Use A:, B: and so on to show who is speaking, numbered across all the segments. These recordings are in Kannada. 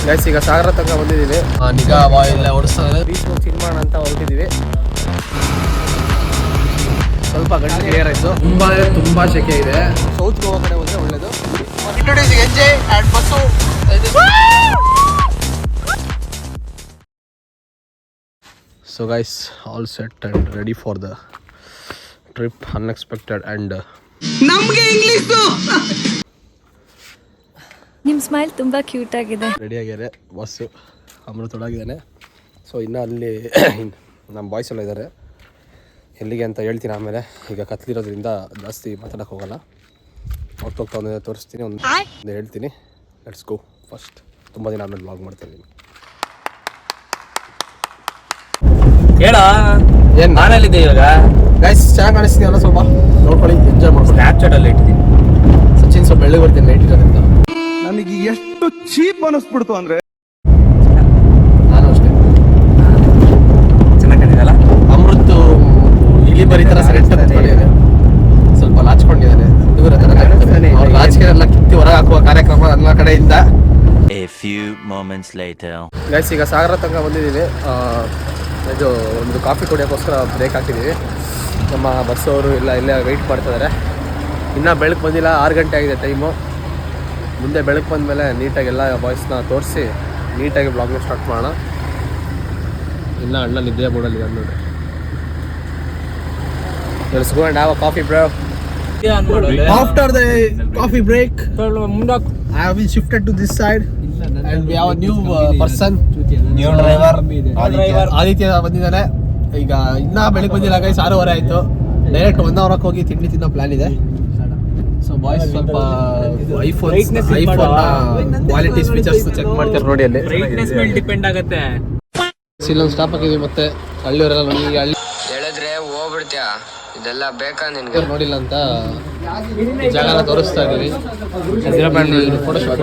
A: ಗೈಸ್ ಈಗ ಸಾಗರ ತನಕ ಬಂದಿದ್ದೀವಿ. ನಿಗಾ ಬಾಯ್ ಎಲ್ಲ ಓಡಿಸ್ತಾ ಇದೆ. ಬೀಚ್ ಹೋಗಿ ಚಿಲ್ ಮಾಡೋಣ ಅಂತ ಹೊರಟಿದ್ದೀವಿ. ಸ್ವಲ್ಪ ಗಂಟೆ ಕ್ಲಿಯರ್ ಆಯಿತು. ತುಂಬ ಶೆಕೆ ಇದೆ. ಸೌತ್ ಗೋವಾ ಕಡೆ ಹೋದರೆ ಒಳ್ಳೆಯದು. Introducing MJ and bus. So guys, all set and ready for the trip. Unexpected and ನಮಗೆ ಇಂಗ್ಲಿಷ್.
B: ನಿಮ್ಮ ಸ್ಮೈಲ್ ತುಂಬ ಕ್ಯೂಟ್ ಆಗಿದೆ.
A: ರೆಡಿ ಆಗ್ಯಾರೆ ಬಸ್ಸು. ಅಮೃತೊಳಗಿದ್ದಾನೆ. ಸೊ ಇನ್ನು ಅಲ್ಲಿ ನಮ್ಮ ಬಾಯ್ಸ್ ಎಲ್ಲ ಇದ್ದಾರೆ. ಎಲ್ಲಿಗೆ ಅಂತ ಹೇಳ್ತೀನಿ ಆಮೇಲೆ. ಈಗ ಕತ್ಲಿರೋದ್ರಿಂದ ಜಾಸ್ತಿ ಮಾತಾಡೋಕ್ಕೆ ಹೋಗಲ್ಲ. ಹೋಗ್ತಾ ಒಂದು ತೋರಿಸ್ತೀನಿ, ಒಂದು ಹೇಳ್ತೀನಿ. Let's go first. ತುಂಬ ದಿನ ಆಮೇಲೆ ವ್ಲಾಗ್ ಮಾಡ್ತಾ ಇದ್ದೀನಿ.
C: ಹೇಳ ಏನು ನಾನಲ್ಲಿದ್ದೆ ಇವಾಗ.
A: ಗೈಸ್ ಚೆನ್ನಾಗಿ ಕಾಣಿಸ್ತೀನಿ. ಸ್ವಲ್ಪ ನೋಡ್ಕೊಳ್ಳಿ, ಎಂಜಾಯ್ ಮಾಡಿ.
C: ಸ್ನ್ಯಾಪ್ಚಾಟಲ್ಲಿ ಇಟ್ಟಿದ್ದೀನಿ.
A: ಸಚಿನ್ ಸ್ವಲ್ಪ ಬೆಳ್ಳಿಗೆ ಬರ್ತೀನಿ ನೈಟ್ ಇರೋದ್ರಿಂದ.
D: ನನಗೆ ಎಷ್ಟು ಚೀಪ್ ಅನಿಸ್ಬಿಡ್ತು ಅಂದ್ರೆ.
A: ನಾನು ಅಷ್ಟೇ
C: ಚೆನ್ನಾಗಿ ಕಾಣಿದಲ್ಲ.
A: ಅಮೃತ್ ಇಲ್ಲಿ ಬರೀತಾರ ಸೆಲೆಕ್ಟ್ ಮಾಡಿದ್ದಾನೆ. ಸ್ವಲ್ಪ ಲಾಚ್ಕೊಂಡಿದ್ದಾನೆ. ಅವ್ರ ಲಾಚಿಕೆ ಎಲ್ಲ ಕಿತ್ತಿ ಹೊರಗೆ ಹಾಕುವ ಕಾರ್ಯಕ್ರಮ ನನ್ನ ಕಡೆಯಿಂದ.
E: A few moments later.
A: Guys ಈಗ ಸಾಗರ ತನಕ ಬಂದಿದ್ದೀವಿ. ಇದು ಒಂದು ಕಾಫಿ ಕುಡಿಯೋಕ್ಕೋಸ್ಕರ ಬ್ರೇಕ್ ಹಾಕಿದ್ದೀವಿ. ನಮ್ಮ ಬಸ್ಸವರು ಎಲ್ಲ ಇಲ್ಲೇ ವೆಯ್ಟ್ ಮಾಡ್ತಿದ್ದಾರೆ. ಇನ್ನೂ ಬೆಳಕು ಬಂದಿಲ್ಲ. 6 ಗಂಟೆ ಆಗಿದೆ ಟೈಮು. ಮುಂದೆ ಬೆಳಕು ಬಂದಮೇಲೆ ನೀಟಾಗಿ ಎಲ್ಲ ಬಾಯ್ಸ್ನ ತೋರಿಸಿ ನೀಟಾಗಿ ಬ್ಲಾಗ್ನ ಸ್ಟಾರ್ಟ್ ಮಾಡೋಣ. ಇನ್ನೂ ಅಣ್ಣ ನಿದ್ದೆ ಮೂಡಲ್ಲಿ ನೋಡಿ. Let's go and have a coffee bro. After the coffee break, I have been shifted to this side and we have a new person.
C: New driver
A: Aditya ಬಂದಿದ್ದಾನೆ. ಈಗ ಇನ್ನೂ ಬೆಳಗ್ಗೆ ಬಂದಿಲ್ಲ ಗೈಸ್. 6:15 ಆಯಿತು. ಡೈರೆಕ್ಟ್ 1 ಅವರ್ಗೆ ಹೋಗಿ ತಿಂಡಿ ತಿನ್ನೋ ಪ್ಲಾನ್ ಇದೆ. ಸೊ ಬಾಯ್ಸ್ ಸ್ವಲ್ಪ ಐಫೋನ್ ಕ್ವಾಲಿಟಿ ಫೀಚರ್ಸ್ ಚೆಕ್ ಮಾಡ್ತಾರೆ ನೋಡಿ. ಅಲ್ಲಿ
C: ಬ್ರೈಟ್ನೆಸ್ ಮೇಲೆ ಡಿಪೆಂಡ್ ಆಗುತ್ತೆ.
A: ಇಲ್ಲೊಂದು ಸ್ಟಾಪ್ ಹಾಕಿದ್ವಿ. ಮತ್ತೆ ಹಳ್ಳಿಯವರೆಲ್ಲ ನನಗೆ ಹಳ್ಳಿ
F: ಹೇಳಿದ್ರೆ ಹೋಗ್ಬಿಡ್ತೀಯ. ಇದೆಲ್ಲ ಬೇಕಾ ನಿನ್ಗೆ?
A: ನೋಡಿಲ್ಲ ಅಂತ ಜಾಗನ ತೋರಿಸ್ತಾ ಇದೀವಿ. ಫೋಟೋ ಶೂಟ್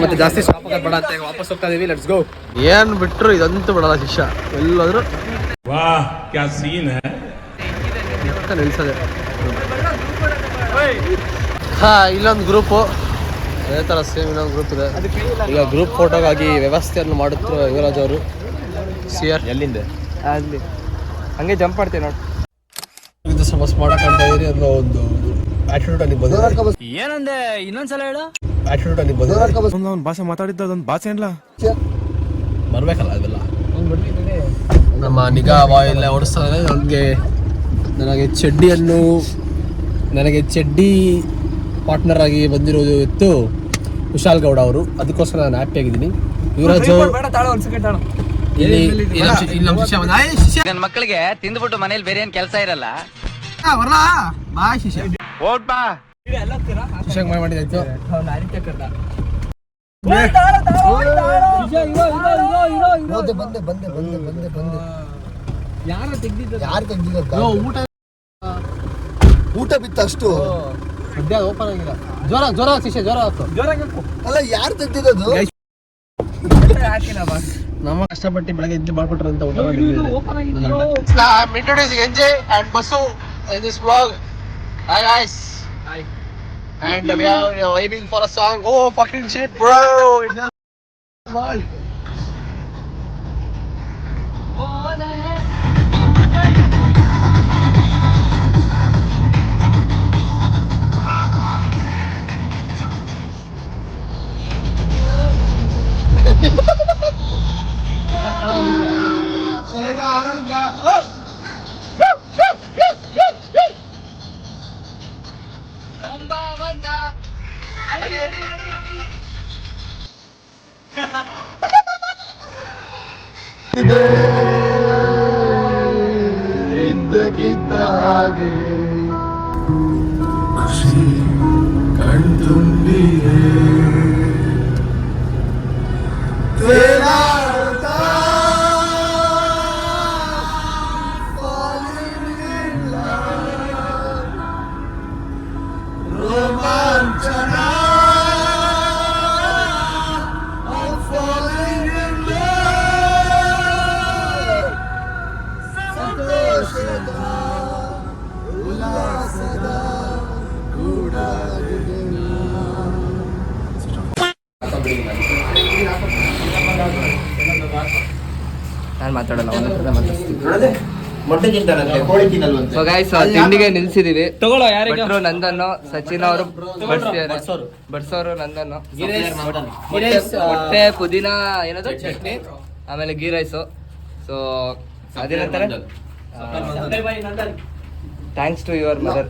A: ಮತ್ತೆ ಜಾಸ್ತಿ ಸ್ಟಾಪ್ ಬೇಡ ಅಂತ ವಾಪಸ್ ಹೋಗ್ತಾ ಇದೀವಿ. Let's go. ಏನ್ ಬಿಟ್ರು ಇದಂತೂ ಬಿಡಲ್ಲ ಶಿಷ್ಯ. ಎಲ್ಲಾದ್ರೂ ನಿಲ್ಸದೆ. ಇಲ್ಲೊಂದು ಗ್ರೂಪು ಅದೇ ಥರ ಸೇಮ್ ಇನ್ನೊಂದು ಗ್ರೂಪ್ ಇದೆ. ಈಗ ಗ್ರೂಪ್ ಫೋಟೋಗಾಗಿ ವ್ಯವಸ್ಥೆಯನ್ನು ಮಾಡುತ್ತಿರುವ ಯುವರಾಜ್ ಅವರು. ಸಿಆರ್ ಎಲ್ಲಿಂದ ಅಲ್ಲಿ ಹಂಗೆ ಜಂಪ್ ಮಾಡ್ತೀವಿ ನೋಡಿ. ಇದು ಸ್ವಲ್ಪ ಸ್ಮಾರ್ಟ್ ಕಾಣ್ತಾ ಇದೀರಿ ಅನ್ನೋ ಒಂದು ಆಟಿಟ್ಯೂಡ್ ಅಲ್ಲಿ ಬಂದು.
C: ಏನಂದೆ ಇನ್ನೊಂದ್ಸಲ ಹೇಳು.
A: ಆಟಿಟ್ಯೂಡ್ ಅಲ್ಲಿ ಬಂದು
D: ಒಂದು ಭಾಷೆ ಮಾತಾಡಿದ್ದ ಅದೊಂದು ಭಾಷೆ ಅಲ್ಲ
A: ಬರ್ಬೇಕಲ್ಲ ಅದೆಲ್ಲ. ನಮ್ಮ ನಿಗಾ ಬಾಯ್ ಎಲ್ಲ ಓಡಿಸ್ತಾ ಇದ್ದಾರೆ. ನನಗೆ ಚಡ್ಡಿ ಪಾರ್ಟ್ನರ್ ಆಗಿ ಬಂದಿರೋದು ಇತ್ತು ಕುಶಾಲ್ ಗೌಡ ಅವರು. ಅದಕ್ಕೋಸ್ಕರ ನಾನು ಹ್ಯಾಪಿ ಆಗಿದ್ದೀನಿ. ಯುವರಾಜ್
F: ನನ್ನ ಮಕ್ಕಳಿಗೆ ತಿಂದ್ಬಿಟ್ಟು ಮನೇಲಿ ಬೇರೆ ಏನ್ ಕೆಲಸ ಇರಲ್ಲ.
A: ಮಾಡಿದಾಯ್ತು.
G: ಊಟ ಬಿತ್ತು ಅಷ್ಟು.
A: ಸದ್ಯ ಓಪನ್ ಆಗಿಲ್ಲ. ಜ್ವರ ಶಿಷ್ಯ ಜ್ವರ
G: ಅಲ್ಲ ಯಾರು ತೆಗ್ದಿದ್ದು?
A: ನಮ್ಮ ಕಷ್ಟಪಟ್ಟು ಬೆಳಗ್ಗೆ ಇದ್ದು ಮಾಡ್ಕೊಟ್ರೆ ಅಂತ ಊಟ introducing MJ and bus in this vlog. Hi guys. Hi. And we are waiting for a song. Oh fucking shit bro. It's just small. ಇದ್ದಕ್ಕಿದ್ದ ಹಾಗೆ ಖುಷಿ ಕಣ್ತುಂಬಿದೆ. ರೋಮಾಂಚನ ಸಂತೋಷದ ಉಲ್ಲಾಸದ ಗೂಢ
F: ಮಾತಾಡಲ್ಲ, ಅವನ ಹತ್ರ ಮಾತಾಡ್ತೀನಿ. ಸೊ ಗೈಸ್, ತಿಂಡಿಗೆ ನಿಲ್ಸಿದೀವಿ.
C: ತಗೊಳ್ಳೋ ಯಾರಿಗೆ?
F: ಭಟ್ರು ನಂದನ್ನು, ಸಚಿನ್ ಅವರು ಬಡ್ಸೋರು ನಂದನ್ನು, ಮೊಟ್ಟೆ ಪುದೀನ ಏನದು ಚಟ್ನಿ, ಆಮೇಲೆ ಗೀ ರೈಸು. ಸೊ ಅದೇನಂತಾರೆ, ಥ್ಯಾಂಕ್ಸ್ ಟು ಯುವರ್ ಮದರ್.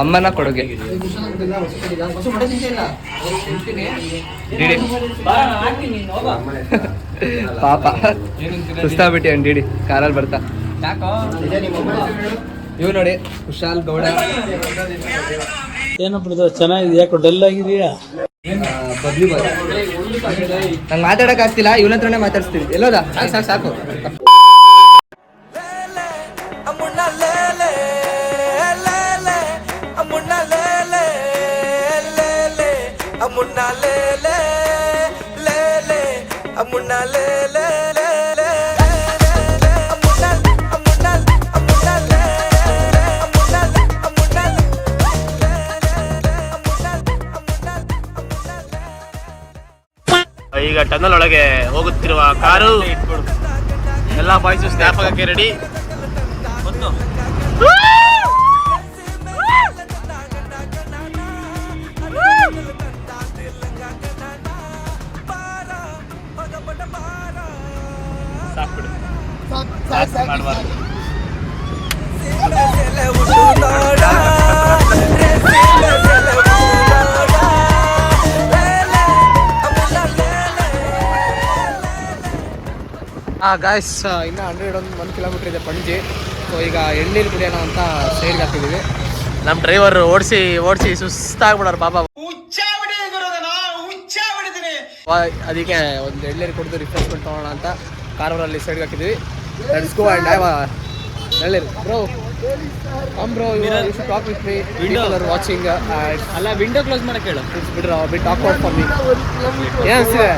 F: ಅಮ್ಮನ ಕೊಡುಗೆ. ಪಾಪ ಸುಸ್ತಾಗ್ಬಿಟ್ಟಿ ಅವ್ನು ಡಿಡಿ ಕಾರಲ್ಲಿ ಬರ್ತಾ. ಇವ್ ನೋಡಿ ಕುಶಾಲ್ ಗೌಡ.
C: ಏನಪ್ಪ ಚೆನ್ನಾಗಿದೆ, ಯಾಕೋ ಡಲ್ ಆಗಿದೆಯಾ?
F: ಬದ್ಲಿ ನಂಗೆ ಮಾತಾಡಕ್ ಆಗ್ತಿಲ್ಲ, ಇವನ ಹತ್ರನೇ ಮಾತಾಡ್ಸ್ತೀನಿ. ಎಲ್ಲೋದ? ಸಾಕು ಸಾಕು.
A: ಈಗ ಟನಲ್ ಒಳಗೆ ಹೋಗುತ್ತಿರುವ ಕಾರು, ಎಲ್ಲ ಬಾಯ್ಸು ಸ್ನ್ಯಾಪ್ ಆಗಕ್ಕೆ ರೆಡಿ. ಗಾಯ್ಸ್, ಇನ್ನು 101 ಕಿಲೋಮೀಟರ್ ಇದೆ ಪಣಜಿ. ಸೊ ಈಗ ಎಳ್ನೀರು ಕುಡಿಯೋಣ ಅಂತ ಸೈಡ್ಗೆ ಹಾಕಿದ್ದೀವಿ. ನಮ್ಮ ಡ್ರೈವರ್ ಓಡಿಸಿ ಸುಸ್ತಾಗ್ಬಿಡೋರು ಪಾಪ. ಅದಕ್ಕೆ ಒಂದು ಎಳ್ನೀರು ಕುಡಿದು ರಿಫ್ರೆಶ್ಮೆಂಟ್ ತೊಗೊಳ್ಳೋಣ ಅಂತ ಕಾರಲ್ಲಿ ಸೈಡ್ಗೆ ಹಾಕಿದ್ದೀವಿ. ಲೆಟ್ಸ್ ಗೋ ಆ್ಯಂಡ್ ಹ್ಯಾವ್ ಎಳ್ನೀರು. Bro bro, you should talk with me. People are watching.
C: ಅಲ್ಲ, ವಿಂಡೋ ಕ್ಲೋಸ್ ಮಾಡಕ್ಕೆ ಹೇಳು.
A: ಬಿಡ್ರ ಬಿಟ್ ಟಾಕ್ ಔಟ್ ಫಾರ್ ಮೀ. ಏನು ಅನಿಸಿದೆ?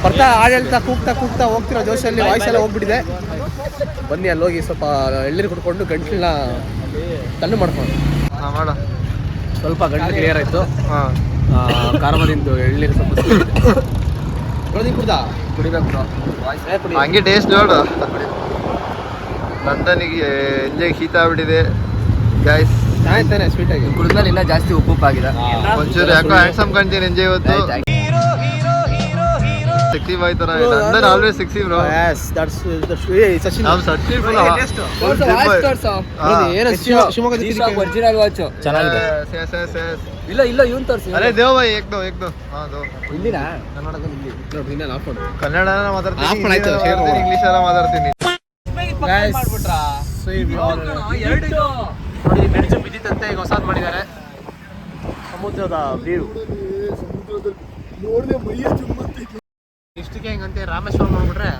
A: ಬರ್ತಾ ಆಡಳ್ತಾ ಕೂಗ್ತಾ ಹೋಗ್ತಿರೋ ಜೋಶಲ್ಲಿ ವಾಯ್ಸ್ ಎಲ್ಲ ಹೋಗ್ಬಿಟ್ಟಿದೆ. ಬನ್ನಿ ಅಲ್ಲಿ ಹೋಗಿ ಸ್ವಲ್ಪ ಎಳ್ನೀರು ಕುಡ್ಕೊಂಡು ಗಂಟ್ಲನ್ನ ತಣ್ಣು ಮಾಡ್ಕೊಂಡು ಮಾಡ. ಸ್ವಲ್ಪ ಗಂಟಲು ಕ್ಲಿಯರ್ ಆಯಿತು. ಕಾರಮದಿಂದ ಎಳ್ನೀರು ಸ್ವಲ್ಪ ಕುಡಿಬೇಕು.
G: ಹಂಗೆ ಟೇಸ್ಟ್ ನೋಡು. ನಂದನಿಗೆ ಎಂಜಾಯ್ ಶೀತ ಆಗ್ಬಿಟ್ಟಿದೆ ಗೈಸ್.
A: ಚೆನ್ನಾಗಿತ್ತಾನೆ ಸ್ವೀಟಾಗಿ
F: ಕುಡಿದ್ಮೇಲೆ ಇನ್ನೂ ಜಾಸ್ತಿ ಉಪ್ಪಾಗಿದೆ.
G: ಒಂಚೂರು ಯಾಕೋ ಹ್ಯಾಂಡ್ಸಮ್ ಕಾಣ್ತೀನಿ ಎಂಜಾಯ್ ಇವತ್ತು. ಸಿಕ್ಸಿ ಬಾಯ್ ತರ Nandan always sexy bro.
A: Yes that's Sachin.
G: ನಾವು Sachin full
A: Shivamogga
F: original watch
A: ಚೆನ್ನಾಗಿದೆ.
F: ಇಲ್ಲ ಇವನ್ ತೋರಿಸಿ.
G: ಅರೆ ದೇವ್ ಬಾಯ್ ಏಕ್ದೋ ಹಾ ದೋ.
F: ಹಿಂದಿನಾ?
G: ಕನ್ನಡ
A: ಆಫ್
G: ಮಾತಾಡ್ತೀನಿ,
A: ಮಾಡಾಯ್ತು.
G: ಇಂಗ್ಲಿಷ್ ಎಲ್ಲ ಮಾತಾಡ್ತೀನಿ.
A: ನೋಡಿ ಮೆಣಸು ಬಿದ್ದಿತ್ತಂತೆ, ಈಗ ಹೊಸಾದ್ ಮಾಡಿದ್ದಾರೆ. ಸಮುದ್ರದ ವ್ಯೂ ಇಷ್ಟಕ್ಕೆ ಹೆಂಗಂತೆ. Rameswaram ನೋಡ್ಬಿಟ್ರೆ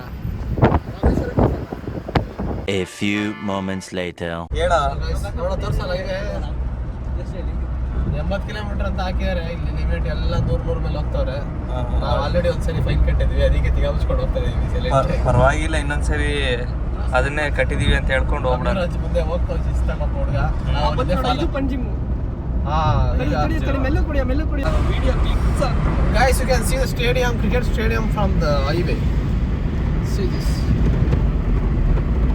E: A few moments later.
A: ನೋಡೋ ತೋರ್ಸಲ್ಲ. ಇದೆ 80 ಕಿಲೋಮೀಟರ್ ಅಂತ ಹಾಕಿದ್ದಾರೆ. ಇಲ್ಲಿ ಲಿಮಿಟ್ ಎಲ್ಲ 100 ಮೇಲೆ ಹೋಗ್ತವ್ರೆ. ನಾವು ಆಲ್ರೆಡಿ ಒಂದ್ಸರಿ ಫೈನ್ ಕಟ್ಟಿದ್ವಿ, ಅದಕ್ಕೆ ತಿಗಾಮಿಸ್ಕೊಂಡು ಹೋಗ್ತಾ ಇದೀವಿ.
C: ಪರವಾಗಿಲ್ಲ, ಇನ್ನೊಂದ್ಸರಿ ಅದನ್ನೇ ಕಟ್ಟಿದೀವಿ ಅಂತ ಹೇಳ್ಕೊಂಡು ಹೋಗ್ಬಿಡೋಣ.
A: ಮುಂದೆ ಹೋಗ್ತಾವ್ ಶಿಸ್ತಾಗ ಹುಡುಗ. Guys, you can see the stadium, cricket stadium from the highway. See this.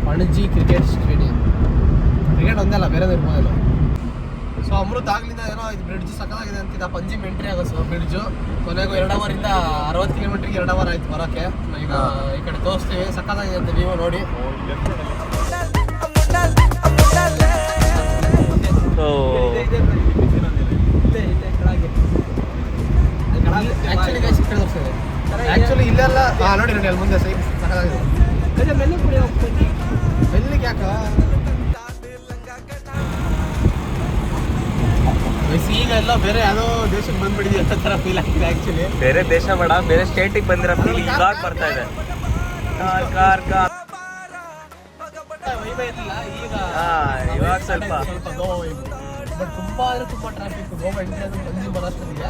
A: Panaji Cricket Stadium. Cricket ಒಂದೇ ಅಲ್ಲ, ಬೇರೆ ಇರ್ಬೋದಲ್ಲ. ಸೊ ಅಮೃತ್ ಆಗ್ಲಿಂದ ಏನೋ ಇದು ಬ್ರಿಡ್ಜ್ ಸಕ್ಕದಾಗಿದೆ ಅಂತಿದ್ದ. ಪಂಜಿಮ್ ಎಂಟ್ರಿ ಆಗೋದು ಬ್ರಿಡ್ಜು. ಕೊನೆಗೂ 2 ಅವರಿಂದ 60 ಕಿಲೋಮೀಟರ್ಗೆ 2 ಅವರ್ ಆಯ್ತು ಬರೋಕ್ಕೆ. ಈಗ ಈ ಕಡೆ ತೋರಿಸ್ತೀವಿ, ಸಕ್ಕದಾಗಿದೆ ಅಂತ ನೀವು ನೋಡಿ. ಆಕ್ಚುಲಿ ಇಲ್ಲೆಲ್ಲ ನೋಡಿ ಅಲ್ಲಿ ಮುಂದೆ ಸೈಡ್ ಸಕ್ಕದಾಗಿದೆ. ಮೆಲ್ಲಿಗೆ ಯಾಕ ಈಗ ಎಲ್ಲ ಬೇರೆ ಯಾವುದೋ ದೇಶಕ್ಕೆ ಬಂದ್ಬಿಟ್ಟಿದೆ ಅಂತ ಥರ ಫೀಲ್ ಆಗ್ತಿದೆ. ಆ್ಯಕ್ಚುಲಿ
C: ಬೇರೆ ದೇಶ ಬೇಡ, ಬೇರೆ ಸ್ಟೇಟಿಗೆ ಬಂದಿರೋ ಫೀಲ್ ಇವಾಗ ಬರ್ತಾ ಇದೆ. ಇವಾಗ ಸ್ವಲ್ಪ
A: ಗೋವಾ ವೈಬ್. ಬಟ್ ತುಂಬಾ ಅಂದರೆ ತುಂಬ ಟ್ರಾಫಿಕ್. ಗೋವಾ ಎಂಟ್ರಿ ಅದು ಪಂಜಿ ಬರೋಷ್ಟೊತ್ತಿಗೆ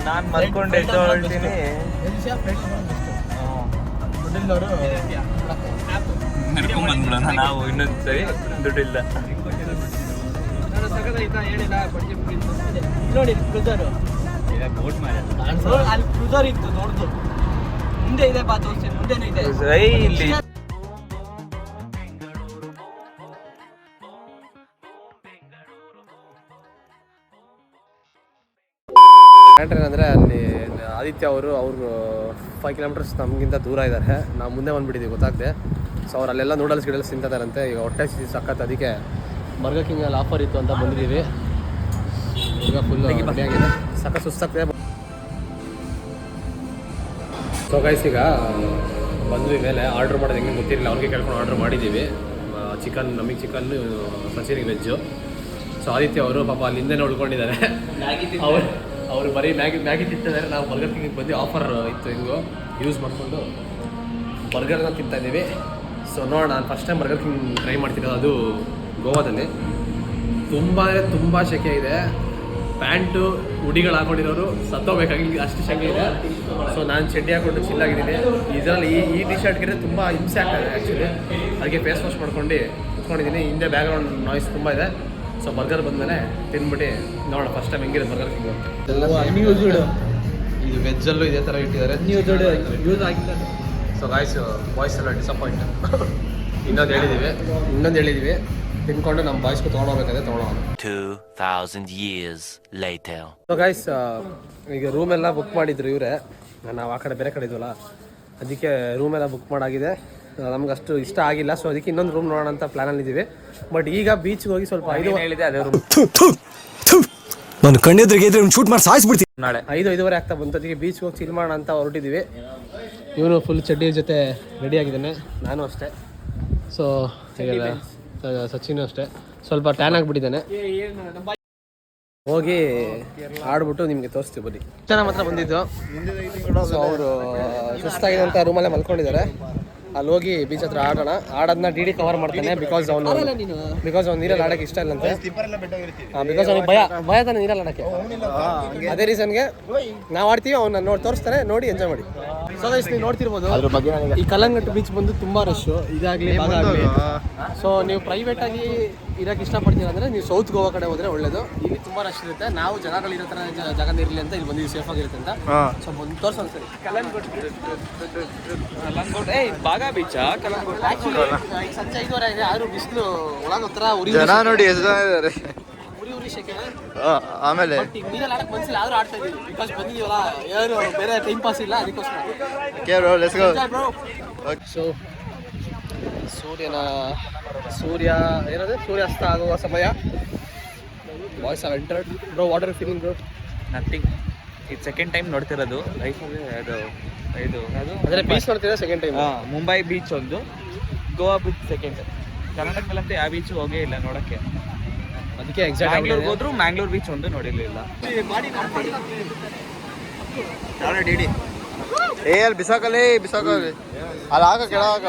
C: ನಾನು ಮಲ್ಕೊಂಡು ಎದ್ದು ಹೊರಡ್ತೀನಿ.
A: ದುಡ್ಡಿಲ್ಲವರು
C: ನಡ್ಕೊಂಡ್ ಬಂದ್ಬಿಡೋಣ ನಾವು ಇನ್ನೊಂದು ಸರಿ. ದುಡ್ಡಿಲ್ಲ.
A: ಸಕತ್ತಾಯ್ತಾ ಹೇಳಿಲ್ಲ ಬಡ್ಜೆ ನೋಡಿ ಕ್ರೂಸರು ಅಲ್ಲಿ ಕ್ರೂಸರ್ ಇತ್ತು ನೋಡ್ದು ಮುಂದೆ ಇದೆ ಬಾ ತೋರಿಸಿ ಮುಂದೆನೂ ಇದೆ
C: ಇಲ್ಲಿ
A: ಏನಂದರೆ ಅಲ್ಲಿ ಆದಿತ್ಯ ಅವರು 5 ಕಿಲೋಮೀಟರ್ಸ್ ನಮಗಿಂತ ದೂರ ಇದ್ದಾರೆ. ನಾವು ಮುಂದೆ ಬಂದುಬಿಟ್ಟಿದ್ದೀವಿ ಗೊತ್ತಾಗದೆ. ಸೊ ಅವ್ರು ಅಲ್ಲೆಲ್ಲ ನೂಡಲ್ಸ್ ಗಿಡಲ್ಸ್ ತಿಂತಿದ್ದಾರಂತೆ. ಈಗ ಹೊಟ್ಟೆ ಸಕ್ಕತ್ತು, ಅದಕ್ಕೆ ಬರ್ಗರ್ ಕಿಂಗಲ್ಲಿ ಆಫರ್ ಇತ್ತು ಅಂತ ಬಂದಿದ್ದೀವಿ. ಈಗ ಫುಲ್ ರೆಡಿಯಾಗಿದೆ, ಸಕ್ಕ ಸುಸ್ತಾಗ್ತದೆ. ಸೊ ಗೈಸ್ ಈಗ ಬಂದ್ವಿ ಮೇಲೆ. ಆರ್ಡ್ರ್ ಮಾಡೋದು ಹೆಂಗೆ ಗೊತ್ತಿರಲಿಲ್ಲ, ಅವ್ರಿಗೆ ಕೇಳ್ಕೊಂಡು ಆರ್ಡ್ರ್ ಮಾಡಿದ್ದೀವಿ. ಚಿಕನ್, ನಮಗೆ ಚಿಕನ್ನು, ಸಚಿನಿಗೆ ವೆಜ್ಜು. ಸೊ ಆದಿತ್ಯ ಅವರು ಪಾಪ ಅಲ್ಲಿ ಹಿಂದೆ ಉಳ್ಕೊಂಡಿದ್ದಾರೆ. ಅವರು ಬರೀ ಮ್ಯಾಗಿ ತಿಂತಿದ್ದಾರೆ. ನಾವು ಬರ್ಗರ್ ಕಿಂಗಿಗೆ ಬಂದು ಆಫರ್ ಇತ್ತು, ಹಿಂಗು ಯೂಸ್ ಮಾಡಿಕೊಂಡು ಬರ್ಗರ್ನ ತಿಂತಾಯಿದ್ದೀವಿ. ಸೊ ನೋಡೋಣ, ನಾನು first time burger king try ಮಾಡ್ತಿರೋದು, ಅದು ಗೋವಾದಲ್ಲಿ. ತುಂಬ ಶೆಕೆ ಇದೆ. ಪ್ಯಾಂಟು ಹುಡಿಗಳು ಹಾಕೊಂಡಿರೋರು ಸತ್ತೋಗ್ಬೇಕಾಗಿ ಅಷ್ಟು ಶೆಕೆ ಇದೆ. ಸೊ ನಾನು ಚಡ್ಡಿ ಹಾಕೊಂಡು ಚಿಲ್ಲಾಗಿದ್ದೀನಿ. ಇದರಲ್ಲಿ ಈ ಟಿ ಶರ್ಟ್ಗೆ ತುಂಬ ಹಿಂಸೆ ಆಗ್ತಾಯಿದೆ ಆ್ಯಕ್ಚುಲಿ. ಅದಕ್ಕೆ ಫೇಸ್ ವಾಶ್ ಮಾಡ್ಕೊಂಡು ಕುತ್ಕೊಂಡಿದ್ದೀನಿ. ಹಿಂದೆ ಬ್ಯಾಕ್ಗ್ರೌಂಡ್ ನಾಯ್ಸ್ ತುಂಬ ಇದೆ. ಸೊ ಬರ್ಗರ್ ಬಂದಮೇಲೆ ತಿಂದ್ಬಿಟ್ಟು ನೋಡೋಣ ಫಸ್ಟ್ ಟೈಮ್ ಹೆಂಗಿದೆ ಬರ್ಗರ್ ಕಿಂಗು. ಇದು ವೆಜ್ಜಲ್ಲೂ ಇದೇ ಥರ ಇಟ್ಟಿದ್ದಾರೆ, ಯೂಸ್ ಆಗಿಲ್ಲ. ಸೊ ಗಾಯ್ಸ್ ಬಾಯ್ಸ್ ಎಲ್ಲ ಡಿಸಪಾಯಿಂಟ್. ಇನ್ನೊಂದು ಹೇಳಿದ್ದೀವಿ ತಿನ್ಕೊಂಡು ನಮ್ಮ ಬಾಯ್ಸ್ಗೂ ತೊಗೊಂಡೋಗ್ಬೇಕಾದ್ರೆ ತೊಗೊಳೋಣ.
E: 2000 years later.
A: ಸೊ ಗಾಯ್ಸ್ ಈಗ ರೂಮೆಲ್ಲ ಬುಕ್ ಮಾಡಿದ್ರು ಇವರೇ. ನಾವು ಆ ಕಡೆ ಬೇರೆ ಕಡೆ ಇದ್ವಲ್ಲ, ಅದಕ್ಕೆ ರೂಮೆಲ್ಲ ಬುಕ್ ಮಾಡಾಗಿದೆ. ನಮ್ಗೆ ಅಷ್ಟು ಇಷ್ಟ ಆಗಿಲ್ಲ. ಸೊ ಅದಕ್ಕೆ ಇನ್ನೊಂದು ರೂಮ್ ನೋಡೋಣ ಅಂತ ಪ್ಲ್ಯಾನಲ್ಲಿದ್ದೀವಿ. ಬಟ್ ಈಗ ಬೀಚ್ಗೆ ಹೋಗಿ ಸ್ವಲ್ಪ
C: ಹೇಳಿದೆ ಅದೇ ರೂಮ್
D: ನಾನು ಕಣ್ಣೆದ್ರಿಗೆ ಶೂಟ್ ಮಾಡಿ ಸಾಯಿಸ್ಬಿಡ್ತೀನಿ.
C: ನಾಳೆ
A: 5:05 ಆಗ್ತಾ ಬಂತು. ಅದಕ್ಕೆ ಬೀಚ್ಗೆ ಹೋಗಿ ಚಿಲ್ ಮಾಡೋಣ ಅಂತ ಹೊರಟಿದ್ದೀವಿ. ಇವನು ಫುಲ್ ಚಡ್ಡಿ ಜೊತೆ ರೆಡಿ ಆಗಿದ್ದಾನೆ, ನಾನು ಅಷ್ಟೇ. ಸೊ ಸಚಿನ್ ಅಷ್ಟೇ ಸ್ವಲ್ಪ ಟ್ಯಾನ್ ಆಗಿಬಿಟ್ಟಿದ್ದಾನೆ. ಹೋಗಿ ಆಡ್ಬಿಟ್ಟು ನಿಮಗೆ ತೋರಿಸ್ತೀವಿ ಬನ್ನಿ. ಜನ ಮಾತ್ರ ಬಂದಿದ್ದು. ಸೊ ಅವರು ಸುಸ್ತಾಗಿದೆ ಅಂತ ರೂಮಲ್ಲೇ ಮಲ್ಕೊಂಡಿದ್ದಾರೆ. ಅಲ್ಲಿ ಹೋಗಿ ಬೀಚ್ ಹತ್ರ ಆಡೋದನ್ನ ಡಿ ಕವರ್ ಮಾಡ್ತಾನೆ. ಬಿಕಾಸ್ ಅವ್ನು ನೀರಲ್ಲಿ ಆಡೋಕ್ಕೆ ಇಷ್ಟ ಇಲ್ಲಂತೆ. ಬಿಕಾಸ್ ಅವ್ನಿಗೆ ಭಯ ತಾನೆ ನೀರಲ್ಲಿ ಆಡೋಕ್ಕೆ. ಅದೇ ರೀಸನ್ಗೆ ನಾವು ಆಡ್ತೀವಿ, ಅವ್ನು ನೋಡಿ ತೋರಿಸ್ತಾನೆ, ನೋಡಿ ಎಂಜಾಯ್ ಮಾಡಿ. ಸೊ ಗೈಸ್ ನೀವು ನೋಡ್ತಿರ್ಬೋದು, ಈ ಕಲ್ಲಂಗಟ್ಟು ಬೀಚ್ ಬಂದು ತುಂಬ ರಶ್ಶು ಇದಾಗಲಿ ಭಾಗಾಗಲಿ. ಸೊ ನೀವು ಪ್ರೈವೇಟಾಗಿ ಇರೋಕ್ಕೆ ಇಷ್ಟಪಡ್ತೀರ ಅಂದರೆ ನೀವು ಸೌತ್ ಗೋವಾ ಕಡೆ ಹೋದರೆ ಒಳ್ಳೇದು. ಇಲ್ಲಿ ತುಂಬ ರಶ್ ಇರುತ್ತೆ. ನಾವು ಜನಗಳಿರೋ ಥರ ಜಾಗ ಇರಲಿ ಅಂತ ಇಲ್ಲಿ ಬಂದಿದ್ದೀವಿ, ಸೇಫ್ ಆಗಿರುತ್ತೆ ಅಂತ. ಸೊ ಬಂದು ತೋರಿಸೋಣ ಸರಿ.
C: ಕಲ್ಲಂಗೋಟೆ ಬಾಗಾ ಬೀಚಾ? ಕಲ್ಲಂಗೋಟೆ
A: ಆ್ಯಕ್ಚುಲಿ ಈಗ ಸಂಜೆ 5:30 ಆಗಿದೆ, ಆದರೂ ಬಿಸಿಲು ಒಳಗೆ ಒಂಥರ ಉರಿ
G: ನೋಡಿ ಎಷ್ಟು ಜನ ಇದ್ದಾರೆ.
A: ಉರಿ ಶೆಕೆ.
G: ಆಮೇಲೆ
A: ಬಟ್ ಈಗ ನೀರಲ್ಲಿ ಆಡಕ್ಕೆ ಮನಸ್ಸಿಲ್ಲ, ಆದರೂ ಆಡ್ತಾ ಇದ್ದೀವಿ. ಬಿಕಾಸ್ ಬಂದಿದ್ದೀವಲ್ಲ, ಏನು ಬೇರೆ ಟೈಮ್ ಪಾಸ್ ಇಲ್ಲ, ಅದಕ್ಕೋಸ್ಕರ. ಸೊ ಸೂರ್ಯಾಸ್ತ ಆಗುವ ಸಮಯ. Boys are entered. Bro what are you feeling bro?
C: Nothing. ಇದು ಸೆಕೆಂಡ್ ಟೈಮ್ ನೋಡ್ತಿರೋದು ಲೈಫಲ್ಲಿ. ಇದು
A: ಅಂದರೆ ಬೀಚ್ ನೋಡ್ತಿದ್ರೆ ಸೆಕೆಂಡ್ ಟೈಮ್.
C: ಮುಂಬೈ ಬೀಚ್ ಒಂದು, ಗೋವಾ ಬೀಚ್ ಸೆಕೆಂಡ್. ಕರ್ನಾಟಕದಲ್ಲಂತೆ ಯಾವ ಬೀಚು ಹೋಗೇ ಇಲ್ಲ ನೋಡೋಕ್ಕೆ.
A: ಅದಕ್ಕೆ ಎಕ್ಸಾಕ್ಟ್
C: ಬ್ಯಾಂಗ್ಳೂರ್ಗೆ ಹೋದ್ರು ಮ್ಯಾಂಗ್ಳೂರ್ ಬೀಚ್ ಒಂದು ನೋಡಿರಲಿಲ್ಲ.
G: ಅಲ್ಲಿ ಬಿಸಾಕಲ್ಲಿ ಅಲ್ಲಿ ಆಗ ಕೆಳಗ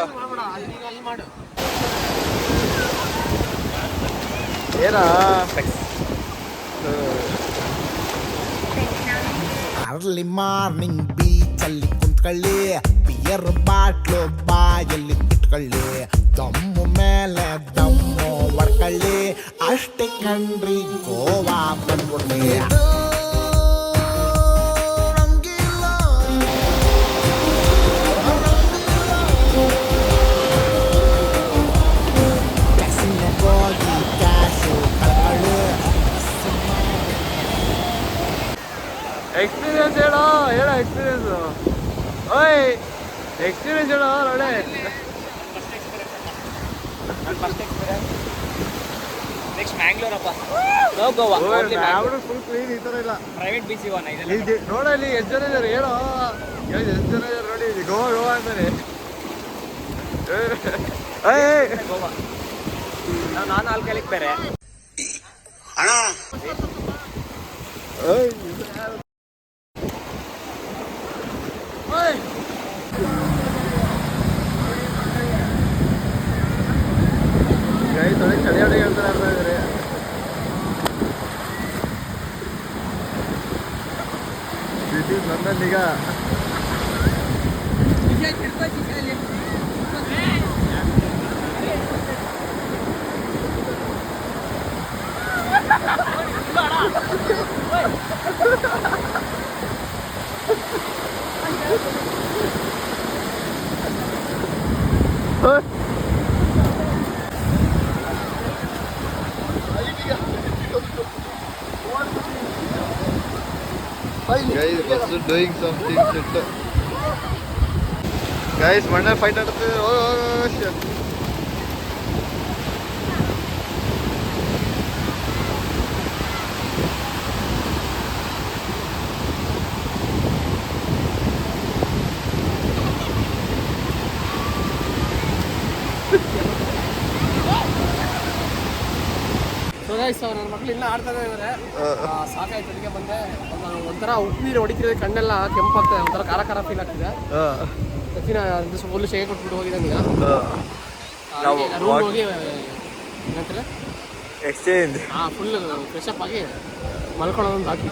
G: ಏನಾ
H: ಅರ್ಲಿ ಮಾರ್ನಿಂಗ್ ಬೀಚಲ್ಲಿ ಕುಂತ್ಕೊಳ್ಳಿ, ಬಿಯರ್ ಬಾಟ್ಲು ಬಾಯಲ್ಲಿ ಇಟ್ಕೊಳ್ಳಿ, ದಮ್ಮು ಮೇಲೆ ದಮ್ಮು ಹೊಡ್ಕೊಳ್ಳಿ, ಅಷ್ಟೇ ಕಣ್ರಿ ಗೋವಾ ಬಂದ್ಬಿಡ್ಲಿ.
A: ಎಕ್ಸ್ಪೀರಿಯನ್ಸ್ ಹೇಳೋ ಎಕ್ಸ್ಪೀರಿಯನ್ಸು. ಓಯ್ ಎಕ್ಸ್ಪೀರಿಯನ್ಸ್ ಹೇಳೋ ನೋಡೆ.
C: ನೆಕ್ಸ್ಟ್ ಮ್ಯಾಂಗ್ಳೂರ್ ಅಪ್ಪ, ಗೋವಾ
G: ಫುಲ್ ಕ್ಲೀನ್. ಈ ಥರ ಇಲ್ಲ
C: ಪ್ರೈವೇಟ್ ಬೀಚ್ ಇವನ
G: ನೋಡಲ್ಲಿ ಎಷ್ಟು ಜನ ಇದ್ದಾರೆ ಹೇಳೋ. ಎಷ್ಟು ಜನ ಇದ್ದಾರೆ ನೋಡಿ, ಗೋವಾ ಅಂತಾರೆ.
C: ಗೋವಾ ನಾನು 4 ಕಾಲಿಗೆ ಬೇರೆ
G: ಚಳಿ ಅಡುಗೆ ಹೇಳ್ತಾರೆ. ನನ್ನಲ್ಲಿ ಈಗ Guys, bus is doing something shit. Guys, ಮಣ್ಣಲ್ಲಿ ಫೈಟ್ ಆಡ್ತಿದೆ. ಓ shit.
A: ಸೊ ಗೈಸ್ ನನ್ನ ಮಕ್ಳು ಇನ್ನೂ ಆಡ್ತಾನೆ ಇದ್ದಾರೆ. ಸಾಕಾಯ್ತು, ಅದಕ್ಕೆ ಬಂದೆ. ಒಂಥರ ಉಪ್ಪು ನೀರು ಹೊಡಿತಿರೋದು, ಕಣ್ಣೆಲ್ಲ ಕೆಂಪಾಗ್ತದೆ, ಒಂಥರ ಖಾರ ಖಾರ ಫೀಲ್ ಆಗ್ತಿದೆ. ಸಚಿನ ಫುಲ್ ಶೇಕ್ ಕೊಟ್ಬಿಟ್ಟು ಹೋಗಿದ್ದಾನೆ ಈಗ. ರೂಮ್ ಹೋಗಿ ಏನಂತಾರೆ
G: ಎಕ್ಸ್ಚೇಂಜ್
A: ಫುಲ್ ಫ್ರೆಶ್ ಅಪ್ ಆಗಿ ಮಲ್ಕೊಳ್ಳೋದು ಬಾಕಿ.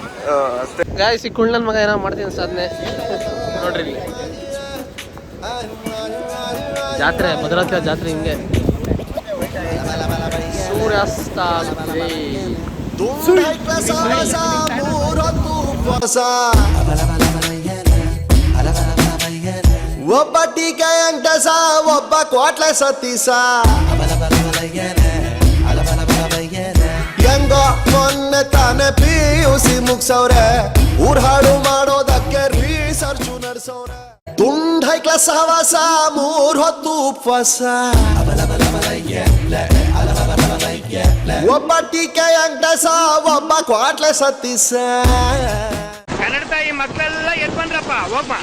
A: ಗಾಯ್ಸ್ ಈ ಕುಳ್ಳನ ಮಗ ಏನೋ ಮಾಡ್ತೀನಿ ಸಾಧನೆ ನೋಡ್ರಿ. ಇಲ್ಲಿ ಜಾತ್ರೆ, ಭದ್ರಾವತಿ ಜಾತ್ರೆ ಹಿಂಗೆ ಸೂರ್ಯಾಸ್ತ ಆಗುತ್ತೆ.
H: ಒಬ್ಬ ಟೀಕೆ ವೆಂಕಟೇಶ, ಒಬ್ಬ ಕೋಟ್ಲೆ ಸತೀಶ. ಹೆಂಗೋ ಮೊನ್ನೆ ತಾನೆ PUC ಮುಗ್ಸವ್ರೆ, ಊರ್ ಹಾಡು ಮಾಡೋದಕ್ಕೆ ರಿಸರ್ಚು ನಡ್ಸವ್ರೆ. ತುಂಡೈಕ್ಲ ಸಹವಾಸ, 3 ಹೊತ್ತು ಉಪವಾಸ. ಒಬ್ಬ ಟೀಕೆ ವೆಂಕಟೇಶ, ಒಬ್ಬ ಕೋಟ್ಲೆ ಸತೀಶ.
C: ಕನ್ನಡ ತಾಯಿ ಮಕ್ಕಳೆಲ್ಲ ಎದ್ ಬಂದ್ರಪ್ಪ, ಹೋಗ್ಬಾ.